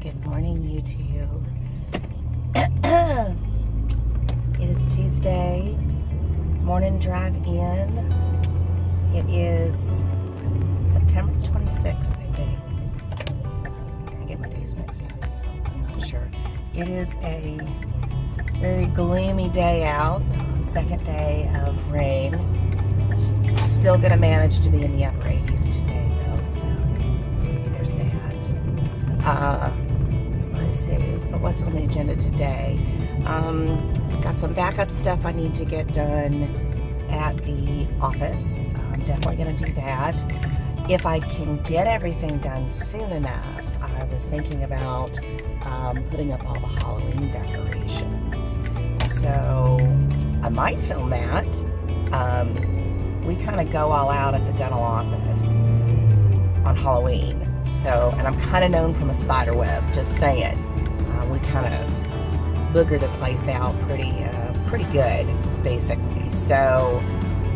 Good morning, YouTube. It is Tuesday, morning drive in. It is September 26th, I think. I get my days mixed up, so I'm not sure. It is a very gloomy day out, second day of rain. Still gonna manage to be in the upper 80s today, though, so there's that. Let's see, but what's on the agenda today? Got some backup stuff I need to get done at the office. I'm definitely going to do that. If I can get everything done soon enough, I was thinking about putting up all the Halloween decorations. So I might film that. We kind of go all out at the dental office on Halloween. So, and I'm kind of known from a spider web, just saying. We kind of booger the place out pretty good, basically. So,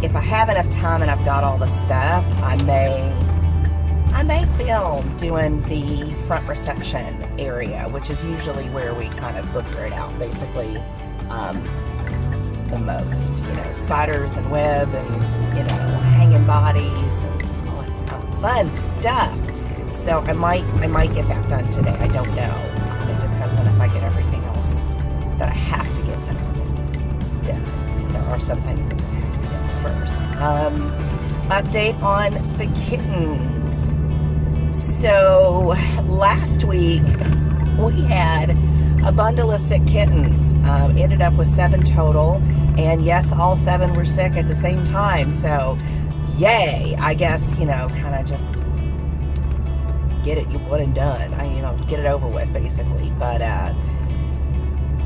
if I have enough time and I've got all the stuff, I may film doing the front reception area, which is usually where we kind of booger it out, basically, the most. You know, spiders and web and, you know, hanging bodies and all that kind of fun stuff. So I might get that done today. I don't know. It depends on if I get everything else that I have to get done. Because there are some things that just have to be done first. Update on the kittens. So last week we had a bundle of sick kittens. Ended up with 7 total. And yes, all 7 were sick at the same time. So yay. I guess, you know, kind of just get it one and done. Get it over with, basically. But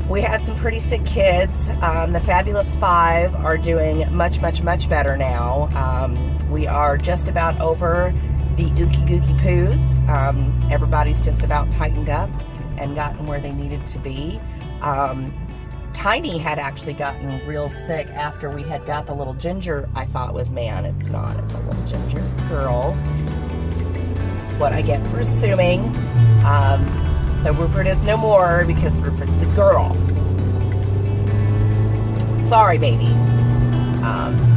we had some pretty sick kids. The Fabulous 5 are doing much better now. We are just about over the ookie gookie poos. Everybody's just about tightened up and gotten where they needed to be. Tiny had actually gotten real sick after we had got the little ginger. I thought was man. It's not. It's a little ginger girl. What I get for assuming. So Rupert is no more because Rupert's a girl. Sorry, baby.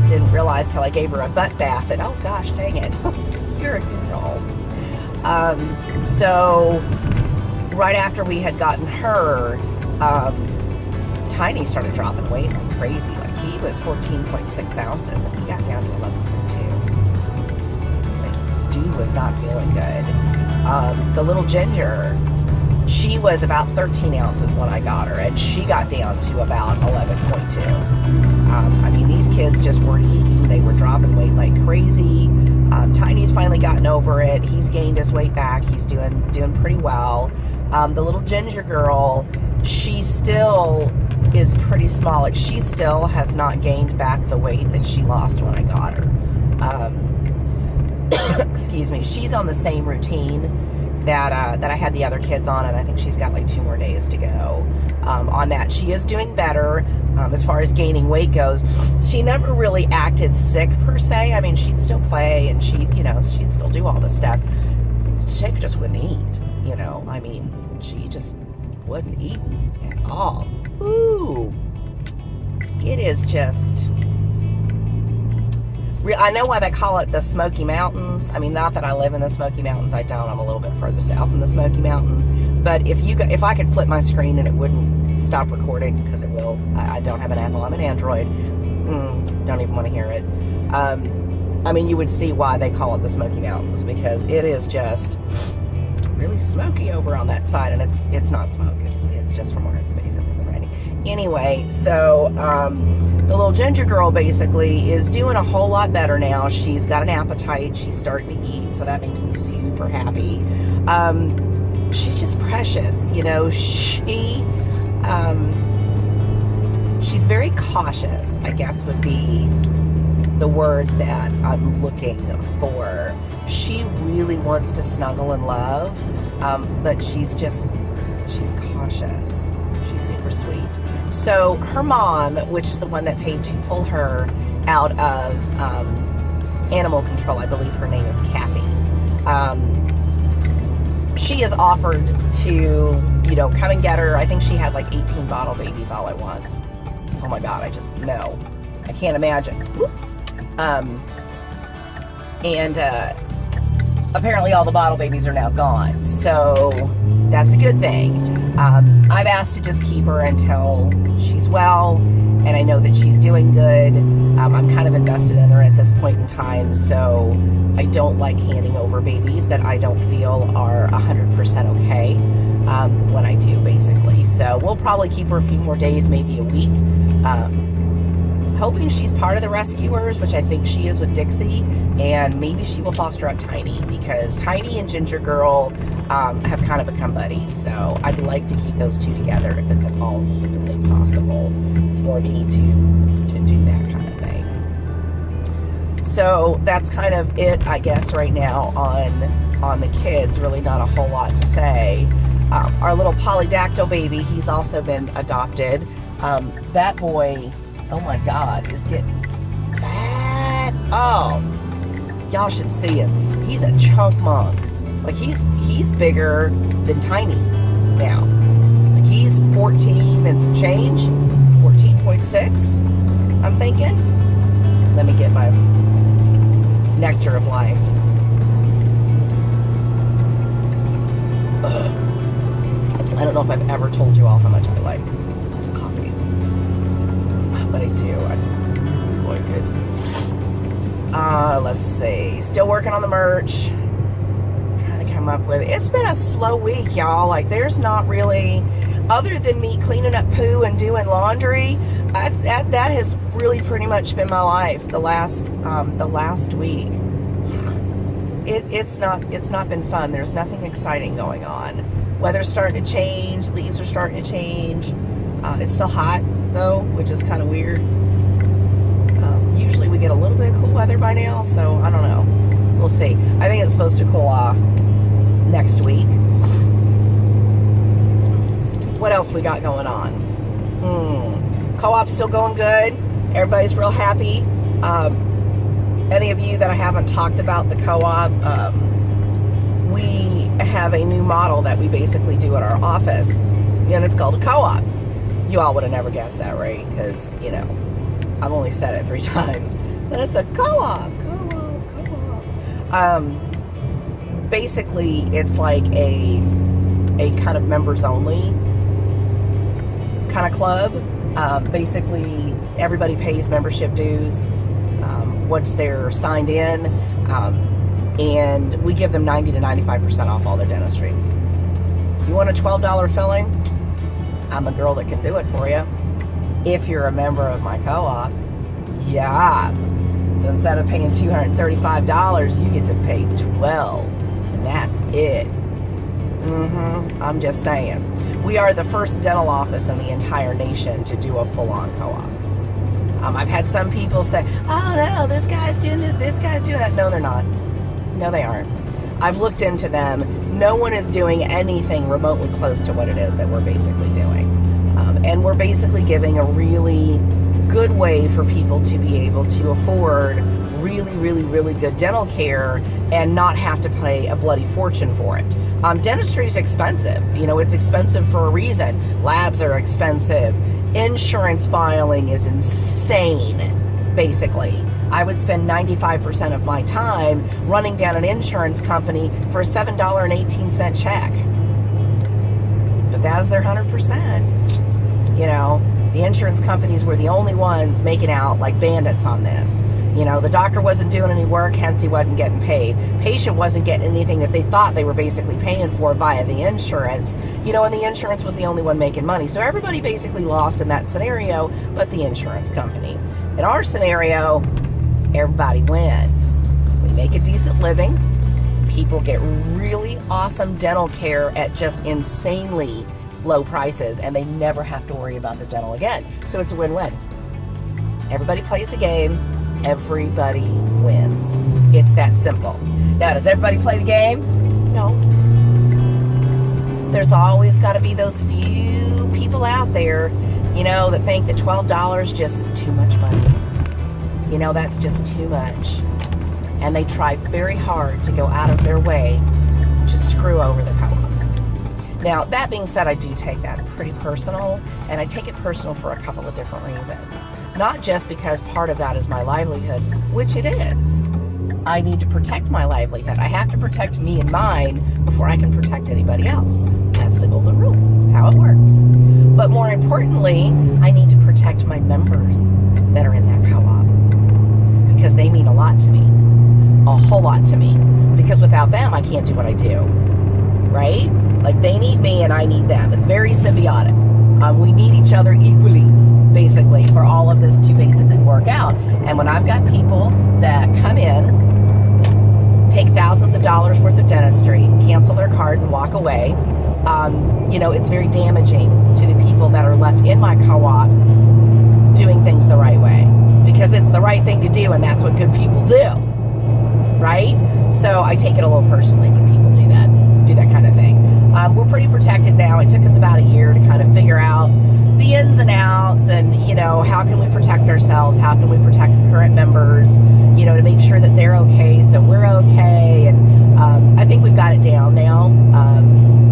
Didn't realize till I gave her a butt bath and oh gosh, dang it, you're a girl. So right after we had gotten her, Tiny started dropping weight like crazy. Like he was 14.6 ounces and he got down to 11.2. Dude was not feeling good. The little ginger, she was about 13 ounces when I got her, and she got down to about 11.2. I mean, these kids just weren't eating. They were dropping weight like crazy. Tiny's finally gotten over it. He's gained his weight back. He's doing pretty well. The little ginger girl, she still is pretty small. Like, she still has not gained back the weight that she lost when I got her. Excuse me, she's on the same routine that I had the other kids on, and I think she's got like 2 more days to go on that. She is doing better as far as gaining weight goes. She never really acted sick per se. I mean, she'd still play and she'd still do all this stuff. She just wouldn't eat, you know. I mean, she just wouldn't eat at all. Ooh, it is just... I know why they call it the Smoky Mountains. I mean, not that I live in the Smoky Mountains. I don't. I'm a little bit further south in the Smoky Mountains. But if I could flip my screen and it wouldn't stop recording, because it will. I don't have an Apple. I'm an Android. Don't even want to hear it. I mean, you would see why they call it the Smoky Mountains, because it is just really smoky over on that side, and it's not smoke. It's just from where it's basically been raining. Anyway, so the little ginger girl basically is doing a whole lot better now. She's got an appetite. She's starting to eat, so that makes me super happy. She's just precious, you know. She's very cautious, I guess would be the word that I'm looking for. She really wants to snuggle and love, but she's cautious. She's super sweet. So her mom, which is the one that paid to pull her out of animal control, I believe her name is Kathy. she has offered to, you know, come and get her. I think she had like 18 bottle babies all at once. Oh my God, no. I can't imagine. And apparently all the bottle babies are now gone. So that's a good thing. I've asked to just keep her until she's well, and I know that she's doing good. I'm kind of invested in her at this point in time, so I don't like handing over babies that I don't feel are 100% okay when I do, basically. So we'll probably keep her a few more days, maybe a week. Hoping she's part of the rescuers, which I think she is with Dixie, and maybe she will foster up Tiny, because Tiny and Ginger Girl have kind of become buddies. So I'd like to keep those two together if it's at all humanly possible for me to do that kind of thing. So that's kind of it, I guess, right now on the kids. Really not a whole lot to say. Our little polydactyl baby, he's also been adopted. That boy, oh my God, is getting fat. Oh, y'all should see him. He's a chunk monk. Like he's bigger than Tiny now. Like he's 14 and some change, 14.6, I'm thinking. Let me get my nectar of life. Ugh. I don't know if I've ever told you all how much I like coffee, but I do. I like it. Let's see. Still working on the merch. Trying to come up with. It's been a slow week, y'all. Like there's not really, other than me cleaning up poo and doing laundry. That has really pretty much been my life the last week. It's not been fun. There's nothing exciting going on. Weather's starting to change. Leaves are starting to change. It's still hot though, which is kind of weird. Usually we get a little bit of cool weather by now, so I don't know. We'll see. I think it's supposed to cool off next week. What else we got going on? Co-op's still going good. Everybody's real happy. Any of you that I haven't talked about the co-op, we have a new model that we basically do at our office, and it's called a co-op. You all would have never guessed that, right? Because, you know, I've only said it 3 times. But it's a co-op. Basically, it's like a kind of members only kind of club. Basically, everybody pays membership dues once they're signed in, and we give them 90 to 95% off all their dentistry. You want a $12 filling? I'm the girl that can do it for you. If you're a member of my co-op, yeah. So instead of paying $235, you get to pay $12, and that's it. I'm just saying. We are the first dental office in the entire nation to do a full-on co-op. I've had some people say, oh no, this guy's doing this guy's doing that. No, they're not. No, they aren't. I've looked into them. No one is doing anything remotely close to what it is that we're basically doing. And we're basically giving a really good way for people to be able to afford really, really, really good dental care and not have to pay a bloody fortune for it. Dentistry is expensive. You know, it's expensive for a reason. Labs are expensive. Insurance filing is insane, basically. I would spend 95% of my time running down an insurance company for a $7.18 check. But that's their 100%. You know, the insurance companies were the only ones making out like bandits on this. You know, the doctor wasn't doing any work, hence he wasn't getting paid. Patient wasn't getting anything that they thought they were basically paying for via the insurance. You know, and the insurance was the only one making money. So everybody basically lost in that scenario, but the insurance company. In our scenario, everybody wins. We make a decent living. People get really awesome dental care at just insanely low prices, and they never have to worry about their dental again. So it's a win-win. Everybody plays the game. Everybody wins. It's that simple. Now, does everybody play the game? No. There's always got to be those few people out there, you know, that think that $12 just is too much money. You know, that's just too much. And they try very hard to go out of their way to screw over the co-op. Now, that being said, I do take that pretty personal, and I take it personal for a couple of different reasons. Not just because part of that is my livelihood, which it is. I need to protect my livelihood. I have to protect me and mine before I can protect anybody else. That's the golden rule. That's how it works. But more importantly, I need to protect my members that are in that co-op, because they mean a lot to me, a whole lot to me, because without them, I can't do what I do, right? Like, they need me and I need them. It's very symbiotic. We need each other equally, basically, for all of this to basically work out. And when I've got people that come in, take thousands of dollars worth of dentistry, cancel their card and walk away, you know, it's very damaging to the people that are left in my co-op doing things the right way, because it's the right thing to do, and that's what good people do, right? So I take it a little personally when people do that kind of thing. We're pretty protected now. It took us about a year to kind of figure out the ins and outs, and, you know, how can we protect ourselves? How can we protect the current members, you know, to make sure that they're okay, so we're okay. And I think we've got it down now,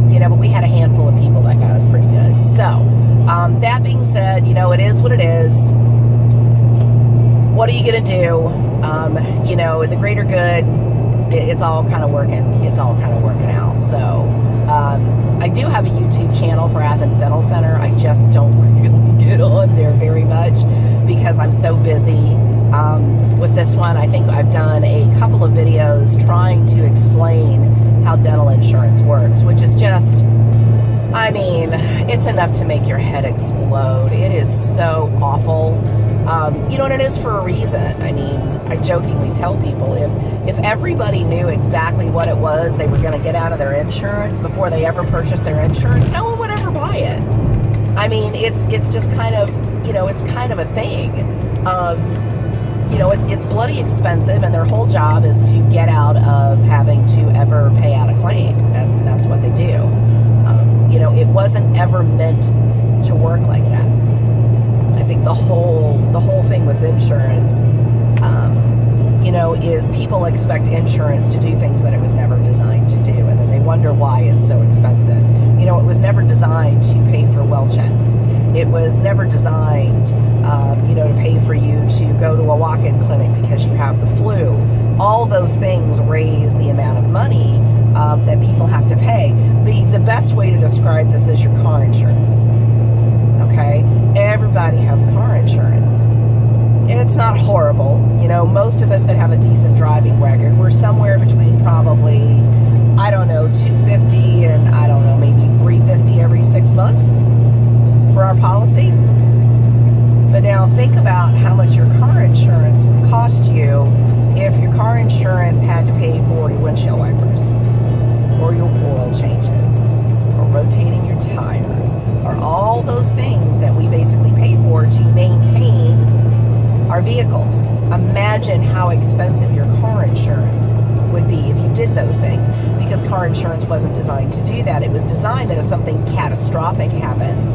you know, but we had a handful of people that got us pretty good. So that being said, you know, it is what it is. What are you going to do? You know, the greater good, it's all kind of working. It's all kind of working out. So I do have a YouTube channel for Athens Dental Center. I just don't really get on there very much because I'm so busy. With this one, I think I've done a couple of videos trying to explain how dental insurance works, which is just, I mean, it's enough to make your head explode. It is so awful. You know, and it is for a reason. I mean, I jokingly tell people, if everybody knew exactly what it was they were going to get out of their insurance before they ever purchased their insurance, no one would ever buy it. I mean, it's just kind of, you know, it's kind of a thing. You know, it's bloody expensive, and their whole job is to get out of having to ever pay out a claim. That's what they do. You know, it wasn't ever meant to work like that. I think the whole thing with insurance, you know, is people expect insurance to do things that it was never designed to do, and then they wonder why it's so expensive. You know, it was never designed to pay for well checks. It was never designed, you know, to pay for you to go to a walk-in clinic because you have the flu. All those things raise the amount of money that people have to pay. The best way to describe this is your car insurance. Okay? Everybody has car insurance. And it's not horrible. You know, most of us that have a decent driving record, we're somewhere between probably, I don't know, $250 and, I don't know, maybe $350 every 6 months for our policy. But now think about how much your car insurance would cost you if your car insurance had to pay for your windshield wipers, or your oil changes, or rotating your tires, or all those things that we basically pay for to maintain our vehicles. Imagine how expensive your car insurance would be if you did those things, because car insurance wasn't designed to do that. It was designed that if something catastrophic happened,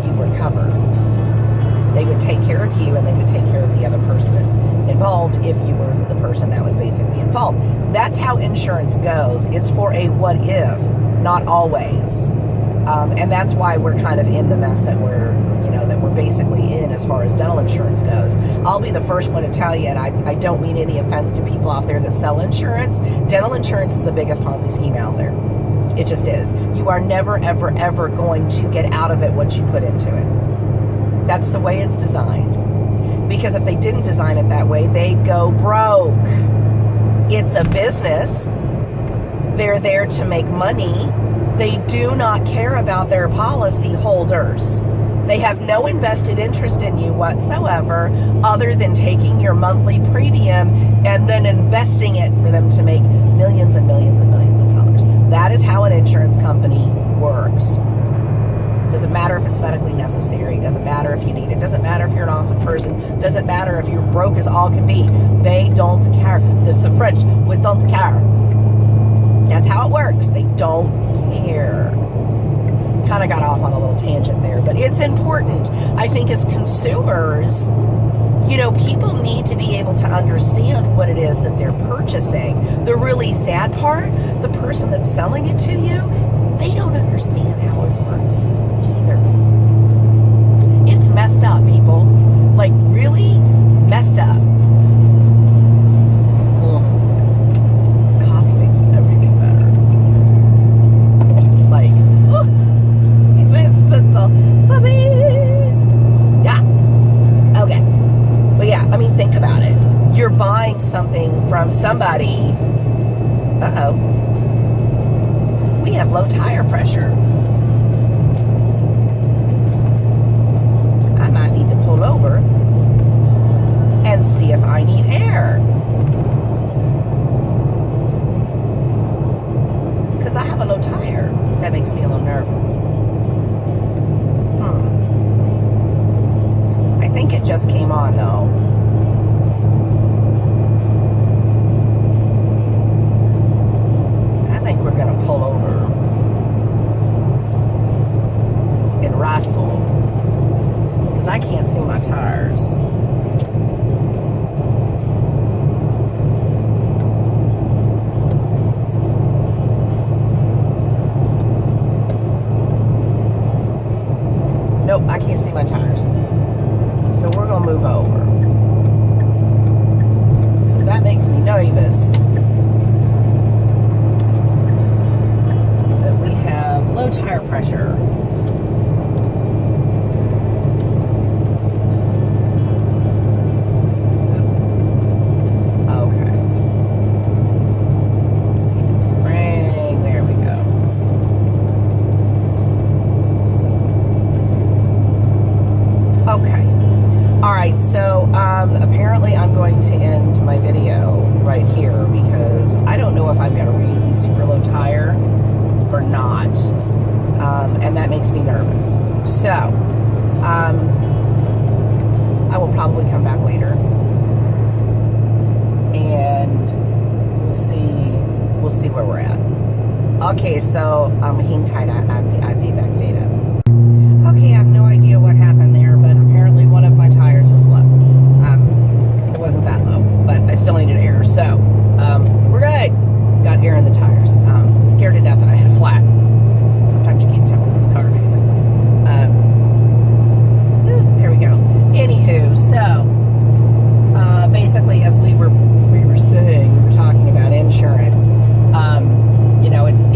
you were covered. They would take care of you, and they would take care of the other person involved if you were the person that was basically involved. That's how insurance goes. It's for a what if, not always. And that's why we're kind of in the mess that we're basically in as far as dental insurance goes. I'll be the first one to tell you, and I don't mean any offense to people out there that sell insurance. Dental insurance is the biggest Ponzi scheme out there. It just is. You are never, ever, ever going to get out of it what you put into it. That's the way it's designed. Because if they didn't design it that way, they'd go broke. It's a business. They're there to make money. They do not care about their policy holders. They have no invested interest in you whatsoever, other than taking your monthly premium and then investing it for them to make millions and millions and millions of dollars. That is how an insurance company works. Doesn't matter if it's medically necessary. Doesn't matter if you need it. Doesn't matter if you're an awesome person. Doesn't matter if you're broke as all can be. They don't care. There's the French with don't care. That's how it works. They don't care. Kind of got off on a little tangent there, but it's important. I think as consumers, You know, people need to be able to understand what it is that they're purchasing. The really sad part, the person that's selling it to you, they don't understand how it works either. It's messed up, people. Like, really messed up. Coffee makes everything better. Like, it makes me so happy. Yes. Okay. But yeah, I mean, think about it. You're buying something from somebody. Uh-oh. We have low tire pressure. I might need to pull over and see if I need air. Because I have a low tire. That makes me a little nervous. I think it just came on though. I think we're going to pull over in Rossville because I can't see my tires. Nope, I can't see my tires. So we're going to move over. Because that makes me nervous. That we have low tire pressure. Okay. Bring, there we go. Okay. Alright, so apparently I'm going to end my video right here because I don't know if I've got a really super low tire or not. And that makes me nervous. So, I will probably come back later and we'll see where we're at. Okay, so hang tight, I'll be back later. Okay, I have no idea what happened there, but apparently one of my tires was low. It wasn't that low, but I still needed air. So, we're good. Got air in the tires. Scared to death that I had a flat. Sometimes you can't tell in this car, basically. There we go. Anywho, so, basically, as we were saying, we were talking about insurance. You know, it's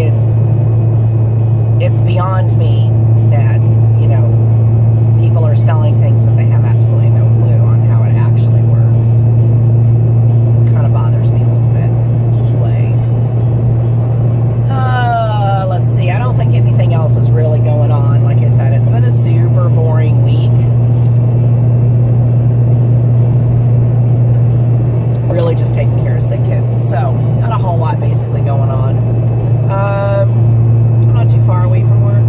beyond me that, you know, people are selling things that they have absolutely no clue on how it actually works. It kind of bothers me a little bit. Anyway, let's see. I don't think anything else is really going on. Like I said, it's been a super boring week. Really just taking care of sick kittens. So, not a whole lot basically going on. I'm not too far away from work.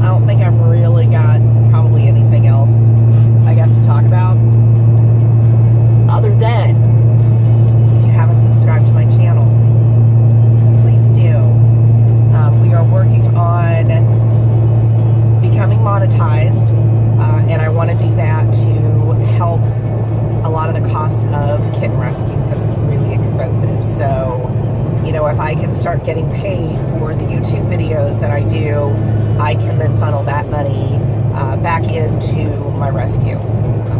I don't think I've really got probably anything else, I guess, to talk about. Other than, if you haven't subscribed to my channel, please do. We are working on becoming monetized, and I want to do that to help a lot of the cost of kitten rescue because it's really expensive. So, you know, if I can start getting paid for the YouTube videos that I do, I can then funnel that money back into my rescue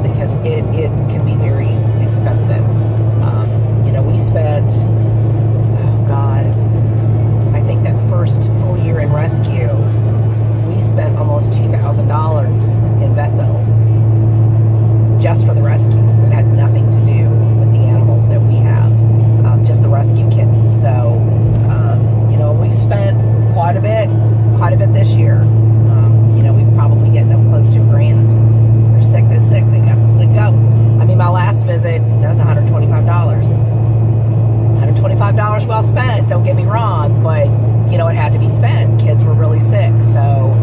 because it can be very expensive. You know, we spent, oh God, I think that first full year in rescue, we spent almost $2,000 in vet bills just for the rescues. It had nothing to do with the animals that we have, just the rescue kittens. So, you know, we've spent quite a bit this year. You know, we've probably getting them close to $1,000. They're sick, they got to go. I mean, my last visit, that was $125. $125 well spent, don't get me wrong, but, you know, it had to be spent. Kids were really sick. So,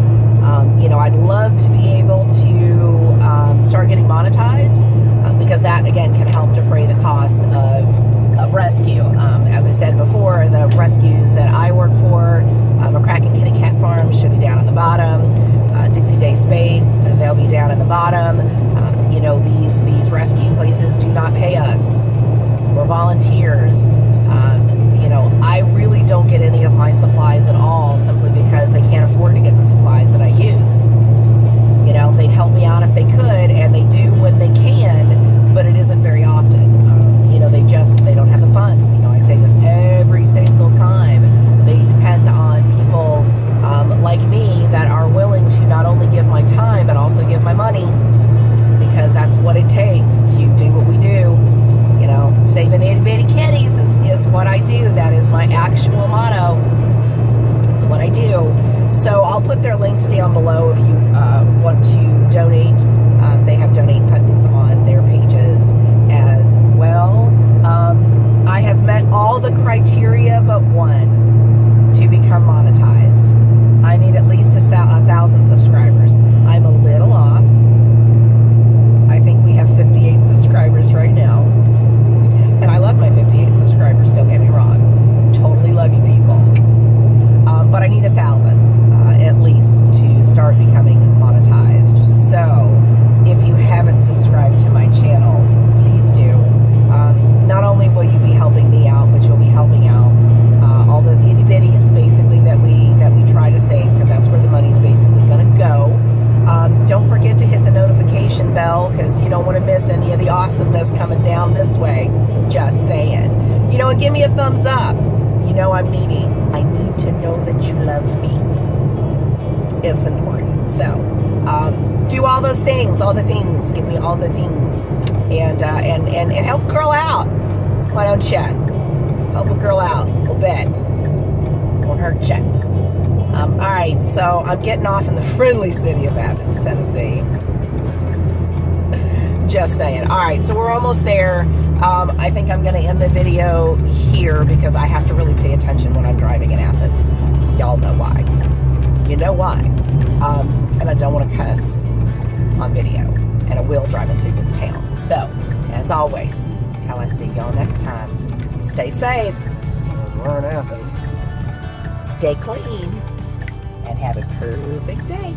you know, I'd love to be able to start getting monetized because that, again, can help defray the cost of rescue. As I said before, the rescues that I work for, McCraken Kitty Cat Farm should be down at the bottom. Dixie Day Spay, they'll be down at the bottom. You know, these rescue places do not pay us. We're volunteers. You know, I really don't get any of my supplies at all, simply because they can't afford to get the supplies that I use. You know, they'd help me out if they could, and they do when they can, but it isn't very often. You know, they don't have the funds. You know, I say this every single time. They depend on people like me that are willing to not only give my time, but also give my money, because that's what it takes to do what we do. You know, saving itty bitty kitties is what I do. That is my actual motto. It's what I do. So I'll put their links down below if you want to donate. They have donate buttons on their pages as well. I have met all the criteria but one to become monetized. I need at least 1,000 subscribers. I'm a little off. I think we have 58 subscribers right now. And I love my 58 subscribers, don't get me wrong. Totally love you people. But I need 1,000 at least to start becoming monetized. So if you haven't subscribed to my channel, please do. Not only will you be helping me out, but you'll be helping out all the itty bitties basically that we try to save, because that's where the money's basically going to go. Don't forget to hit the notification bell, because you don't want to miss any of the awesomeness coming down this way. Just saying. You know, and give me a thumbs up. You know I'm needy. I need to know that you love me. It's important. So, do all those things, all the things. Give me all the things, and help a girl out. Why don't you help a girl out a little bit? Won't hurt you. All right, so I'm getting off in the friendly city of Athens, Tennessee. Just saying. All right, so we're almost there. I think I'm going to end the video here, because I have to really pay attention when I'm driving in Athens. Y'all know why. You know why. And I don't want to cuss on video. And I will driving through this town. So, as always, till I see y'all next time, stay safe. We're in Athens. Stay clean. And have a perfect day.